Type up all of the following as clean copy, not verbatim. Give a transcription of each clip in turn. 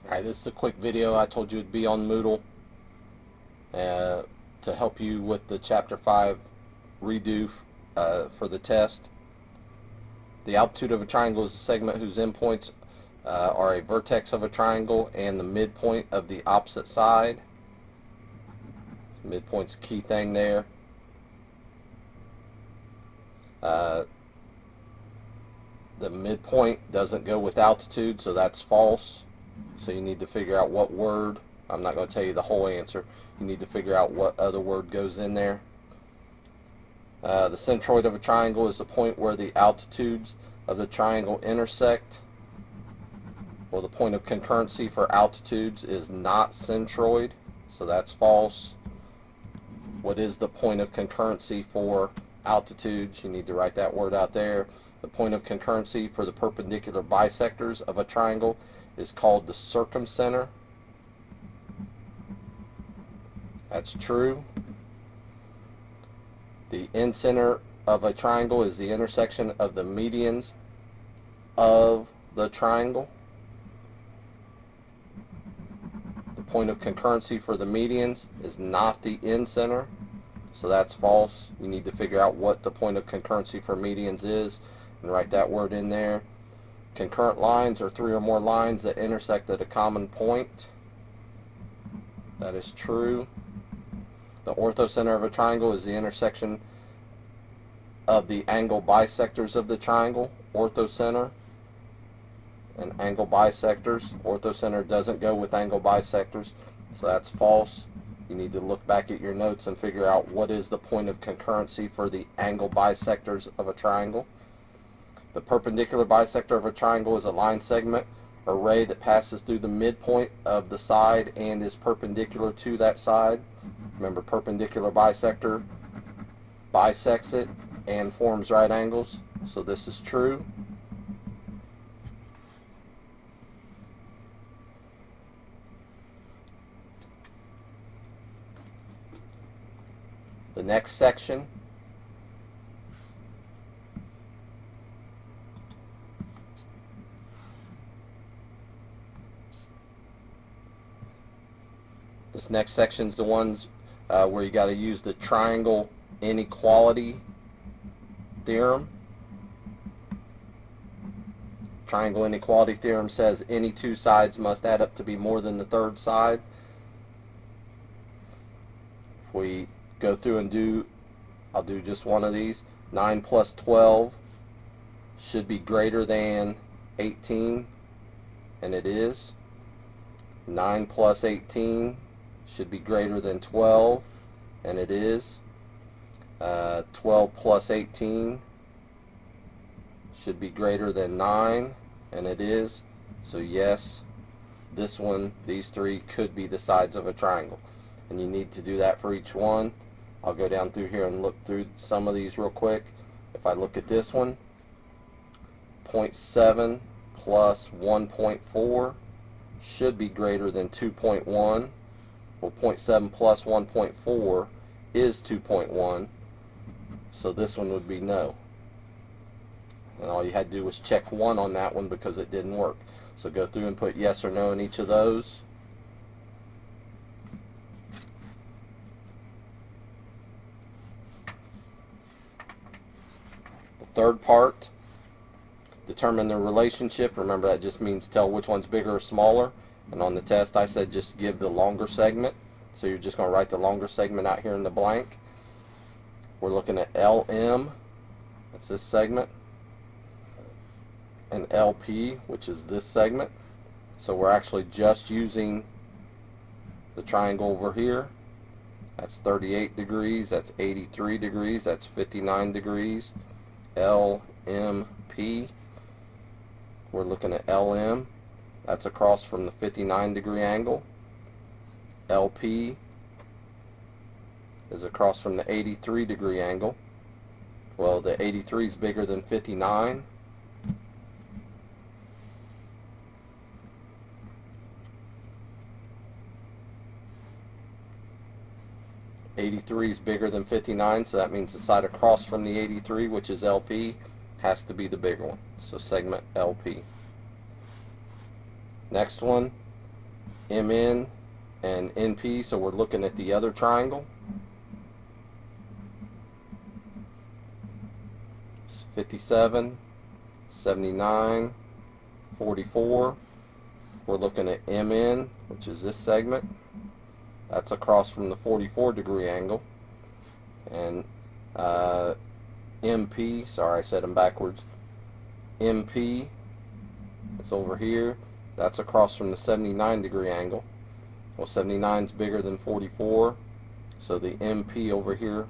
Alright, this is a quick video. I told you it'd be on Moodle to help you with the Chapter 5 redo for the test. The altitude of a triangle is a segment whose endpoints are a vertex of a triangle and the midpoint of the opposite side. Midpoint's a key thing there. The midpoint doesn't go with altitude, so that's false. So you need to figure out what word. I'm not going to tell you the whole answer. You need to figure out what other word goes in there. The centroid of a triangle is the point where the altitudes of the triangle intersect. Well, the point of concurrency for altitudes is not centroid, so that's false. What is the point of concurrency for altitudes? You need to write that word out there. The point of concurrency for the perpendicular bisectors of a triangle is called the circumcenter. That's true. The incenter of a triangle is the intersection of the medians of the triangle. The point of concurrency for the medians is not the incenter, so that's false. You need to figure out what the point of concurrency for medians is and write that word in there. Concurrent lines are three or more lines that intersect at a common point. That is true. The orthocenter of a triangle is the intersection of the angle bisectors of the triangle. Orthocenter and angle bisectors. Orthocenter doesn't go with angle bisectors, so that's false. You need to look back at your notes and figure out what is the point of concurrency for the angle bisectors of a triangle. The perpendicular bisector of a triangle is a line segment or ray that passes through the midpoint of the side and is perpendicular to that side. Remember, perpendicular bisector bisects it and forms right angles, so this is true. The next section is the ones where you got to use the triangle inequality theorem. Triangle inequality theorem says any two sides must add up to be more than the third side. If we go through and I'll do just one of these. 9 plus 12 should be greater than 18, and it is. 9 plus 18 should be greater than 12, and it is. 12 plus 18 should be greater than 9, and it is. So yes, this one, these three could be the sides of a triangle, and you need to do that for each one. I'll go down through here and look through some of these real quick. If I look at this one, 0.7 plus 1.4 should be greater than 2.1. Well, 0.7 plus 1.4 is 2.1, so this one would be no. And all you had to do was check 1 on that one because it didn't work. So go through and put yes or no in each of those. The third part, determine the relationship. Remember, that just means tell which one's bigger or smaller. And on the test I said just give the longer segment, so you're just going to write the longer segment out here in the blank. We're looking at LM, that's this segment, and LP, which is this segment. So we're actually just using the triangle over here. That's 38 degrees, that's 83 degrees, that's 59 degrees. LMP, we're looking at LM. That's across from the 59-degree angle. LP is across from the 83-degree angle. Well, the 83 is bigger than 59. '83 is bigger than 59, so that means the side across from the 83, which is LP, has to be the bigger one. So segment LP. Next one, MN and NP, so we're looking at the other triangle. It's 57, 79, 44. We're looking at MN, which is this segment. That's across from the 44-degree angle. And MP, sorry I said them backwards, MP is over here. That's across from the 79-degree angle. Well, 79 is bigger than 44, so the MP over here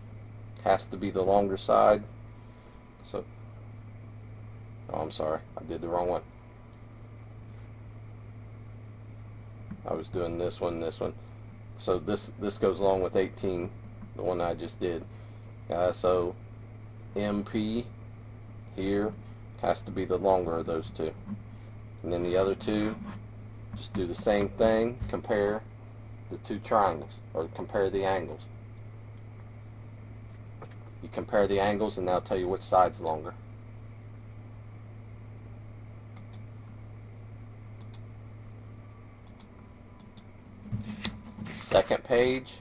has to be the longer side. So, oh, I'm sorry, I did the wrong one. I was doing this one, this one. So this goes along with 18, the one I just did. So MP here has to be the longer of those two. And then the other two, just do the same thing, compare the two triangles, or compare the angles. You compare the angles and that'll tell you which side's longer. Second page,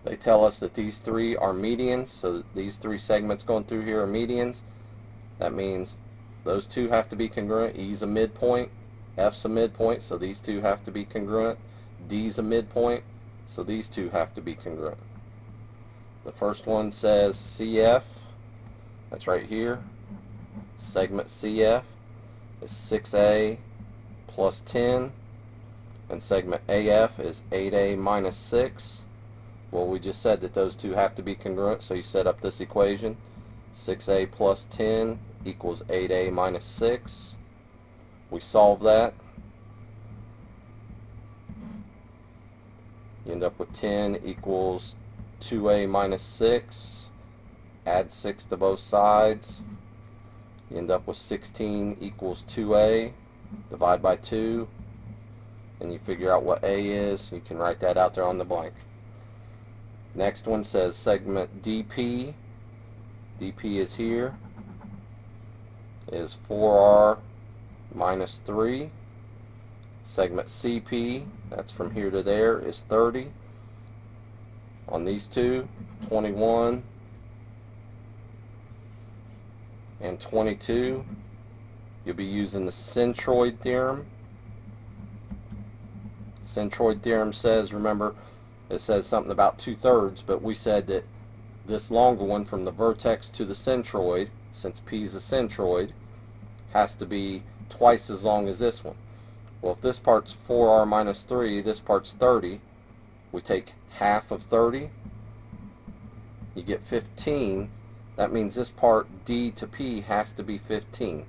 they tell us that these three are medians, so these three segments going through here are medians. That means those two have to be congruent. E's a midpoint, F's a midpoint, so these two have to be congruent. D's a midpoint, so these two have to be congruent. The first one says CF, that's right here. Segment CF is 6A plus 10. And segment AF is 8A minus 6. Well, we just said that those two have to be congruent, so you set up this equation. 6A plus 10 equals 8A minus 6. We solve that. You end up with 10 equals 2A minus 6. Add 6 to both sides. You end up with 16 equals 2A. Divide by 2. And you figure out what A is. You can write that out there on the blank. Next one says segment DP. DP is here. Is 4R minus 3. Segment CP, that's from here to there, is 30. On these two, 21 and 22. You'll be using the centroid theorem. Centroid theorem says, remember, it says something about 2/3, but we said that this longer one from the vertex to the centroid, since P is a centroid, has to be twice as long as this one. Well, if this part's 4R minus 3, this part's 30, we take half of 30, you get 15. That means this part, D to P, has to be 15.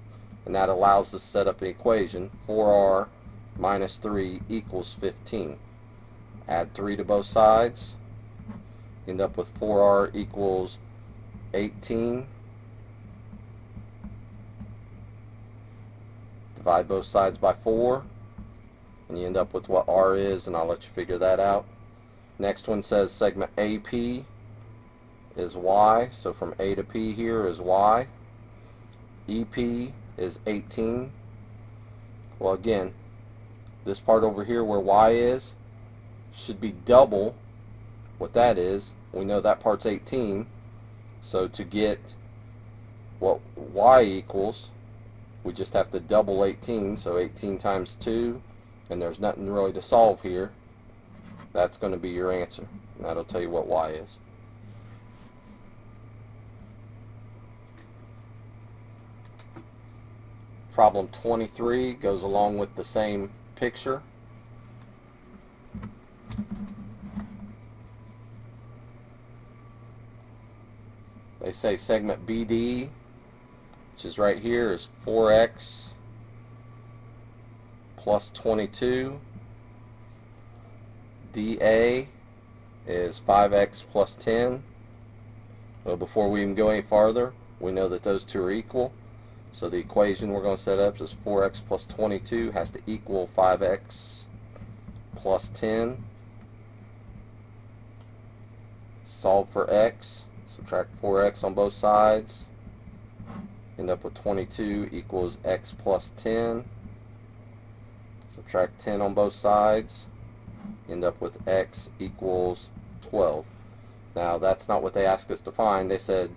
And that allows us to set up the equation, 4R minus 3 equals 15. Add 3 to both sides. End up with 4R equals 18. Divide both sides by 4. And you end up with what R is, and I'll let you figure that out. Next one says segment AP is Y. So from A to P here is Y. EP is 18. Well, again, this part over here where Y is should be double what that is. We know that part's 18. So to get what Y equals, we just have to double 18. So 18 times 2, and there's nothing really to solve here. That's going to be your answer. And that'll tell you what Y is. Problem 23 goes along with the same picture. They say segment BD, which is right here, is 4x plus 22. DA is 5x plus 10. Well, before we even go any farther, we know that those two are equal. So the equation we're going to set up is 4x plus 22 has to equal 5x plus 10. Solve for x. Subtract 4x on both sides. End up with 22 equals x plus 10. Subtract 10 on both sides. You end up with x equals 12. Now that's not what they asked us to find. They said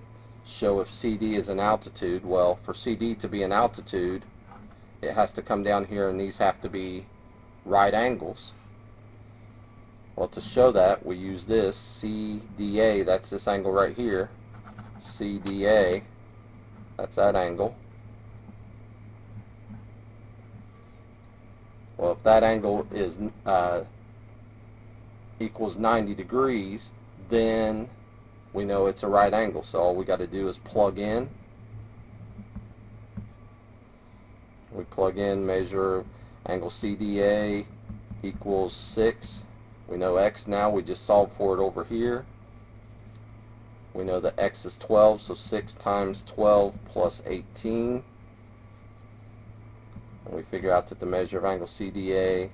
show if CD is an altitude. Well, for CD to be an altitude, it has to come down here and these have to be right angles. Well, to show that, we use this CDA, that's this angle right here. CDA, that's that angle. Well, if that angle is equals 90 degrees, then we know it's a right angle. So all we got to do is plug in. We plug in, measure angle CDA equals 6. We know x now, we just solve for it over here. We know that x is 12, so 6 times 12 plus 18. And we figure out that the measure of angle CDA,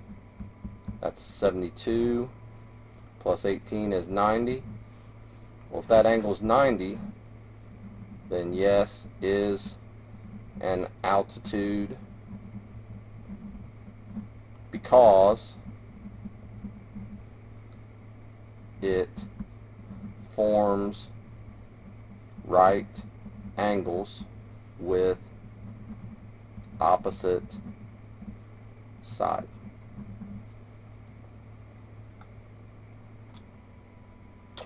that's 72, plus 18 is 90. Well, if that angle is 90, then yes, is an altitude, because it forms right angles with opposite side.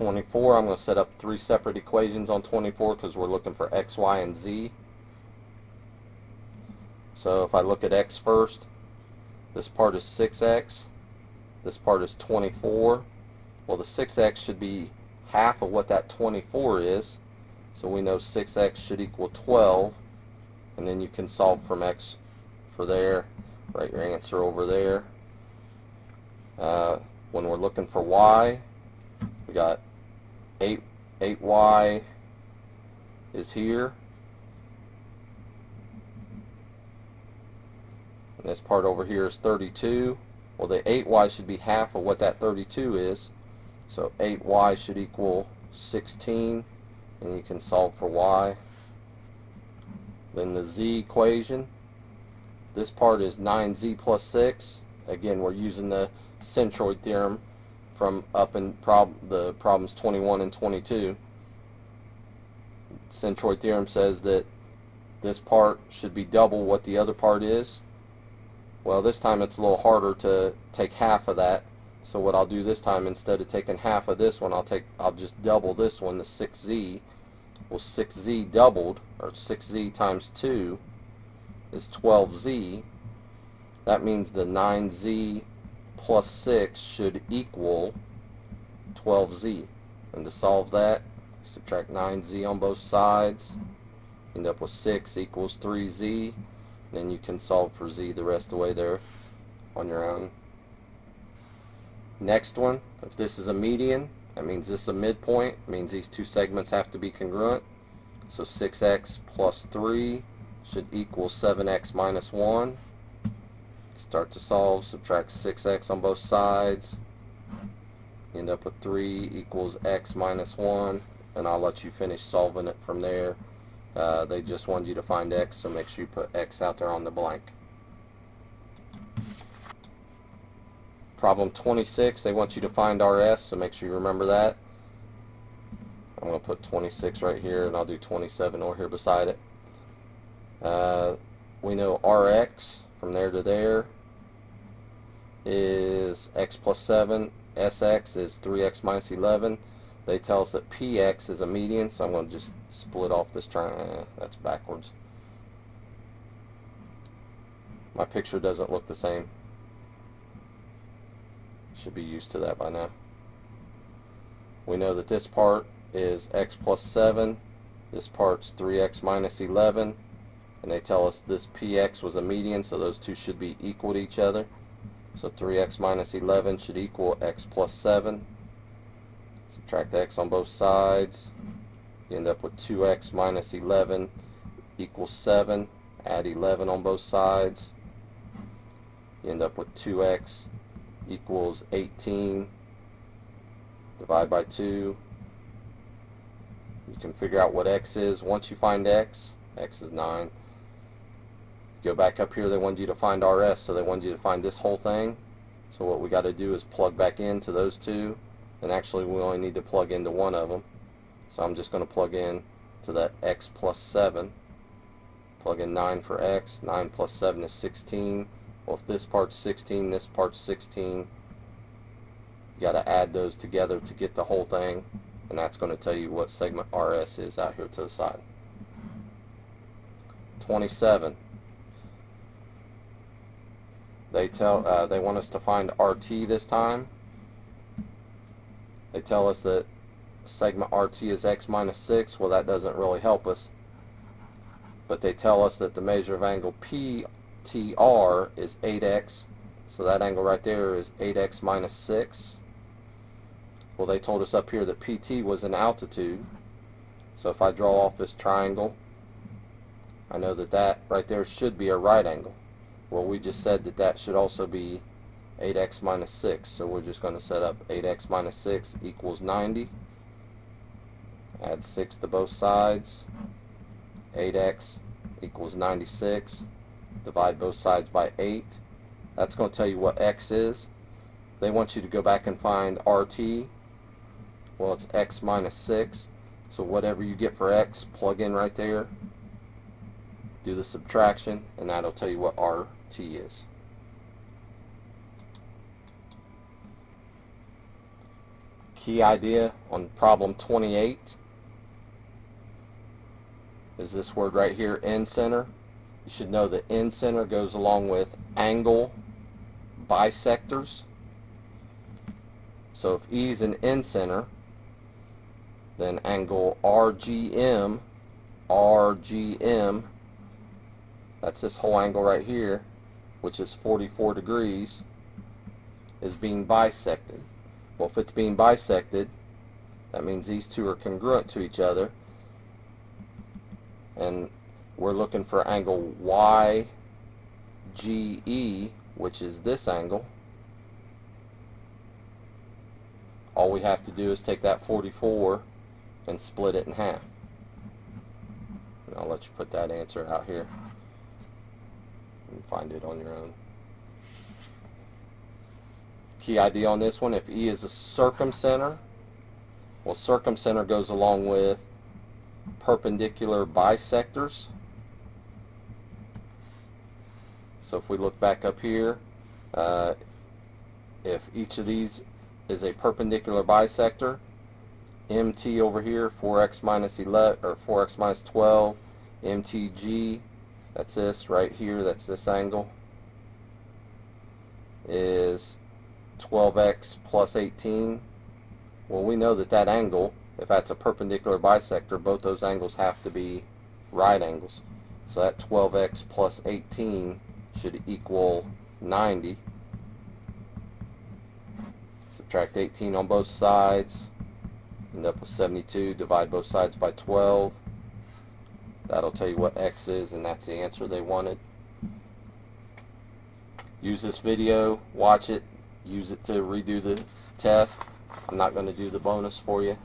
I'm going to set up 3 separate equations on 24 because we're looking for x, y, and z. So if I look at x first, this part is 6x, this part is 24. Well, the 6x should be half of what that 24 is, so we know 6x should equal 12, and then you can solve from x for there, write your answer over there. When we're looking for y, we got 8y is here, and this part over here is 32. Well, the 8y should be half of what that 32 is, so 8y should equal 16, and you can solve for y. Then the z equation, this part is 9z plus 6. Again, we're using the centroid theorem from up in the problems 21 and 22. Centroid theorem says that this part should be double what the other part is. Well, this time it's a little harder to take half of that. So what I'll do this time, instead of taking half of this one, I'll just double this one, the 6z. Well, 6z doubled, or 6z times 2 is 12z. That means the 9z plus 6 should equal 12z. And to solve that, subtract 9z on both sides, end up with 6 equals 3z. Then you can solve for z the rest of the way there on your own. Next one, if this is a median, that means this is a midpoint. It means these two segments have to be congruent. So 6x plus 3 should equal 7x minus 1. Start to solve, subtract 6x on both sides. End up with 3 equals x minus 1. And I'll let you finish solving it from there. They just wanted you to find x, so make sure you put x out there on the blank. Problem 26, they want you to find RS, so make sure you remember that. I'm going to put 26 right here, and I'll do 27 over here beside it. We know RX from there to there is x plus 7. SX is 3x minus 11. They tell us that PX is a median, so I'm going to just split off this triangle. That's backwards. My picture doesn't look the same. Should be used to that by now. We know that this part is x plus 7. This part's 3x minus 11. And they tell us this PX was a median, so those two should be equal to each other. So 3x minus 11 should equal x plus 7. Subtract x on both sides. You end up with 2x minus 11 equals 7. Add 11 on both sides. You end up with 2x equals 18. Divide by 2. You can figure out what x is. Once you find x, x is 9. Go back up here, they wanted you to find RS, so they wanted you to find this whole thing. So what we got to do is plug back into those two, and actually we only need to plug into one of them. So I'm just going to plug in to that x plus 7. Plug in 9 for x. 9 plus 7 is 16. Well, if this part's 16, this part's 16, you got to add those together to get the whole thing, and that's going to tell you what segment RS is out here to the side. 27. They want us to find RT this time. They tell us that segment RT is x minus 6. Well, that doesn't really help us. But they tell us that the measure of angle PTR is 8x. So that angle right there is 8x minus 6. Well, they told us up here that PT was an altitude. So if I draw off this triangle, I know that that right there should be a right angle. Well, we just said that that should also be 8x minus 6. So we're just going to set up 8x minus 6 equals 90. Add 6 to both sides. 8x equals 96. Divide both sides by 8. That's going to tell you what x is. They want you to go back and find RT. Well, it's x minus 6. So whatever you get for x, plug in right there. Do the subtraction, and that'll tell you what RT is. Key idea on problem 28 is this word right here, incenter. You should know that incenter goes along with angle bisectors. So if E is an incenter, then angle RGM, that's this whole angle right here, which is 44 degrees, is being bisected. Well, if it's being bisected, that means these two are congruent to each other, and we're looking for angle YGE, which is this angle. All we have to do is take that 44 and split it in half. And I'll let you put that answer out here and find it on your own. Key idea on this one, if E is a circumcenter, well, circumcenter goes along with perpendicular bisectors. So if we look back up here, if each of these is a perpendicular bisector, MT over here, 4x minus 11 or 4x minus 12, MTG, that's this right here, that's this angle, is 12x plus 18. Well, we know that that angle, if that's a perpendicular bisector, both those angles have to be right angles. So that 12x plus 18 should equal 90. Subtract 18 on both sides, end up with 72. Divide both sides by 12. That'll tell you what x is, and that's the answer they wanted. Use this video, watch it, use it to redo the test. I'm not going to do the bonus for you.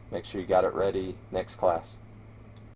Make sure you got it ready next class.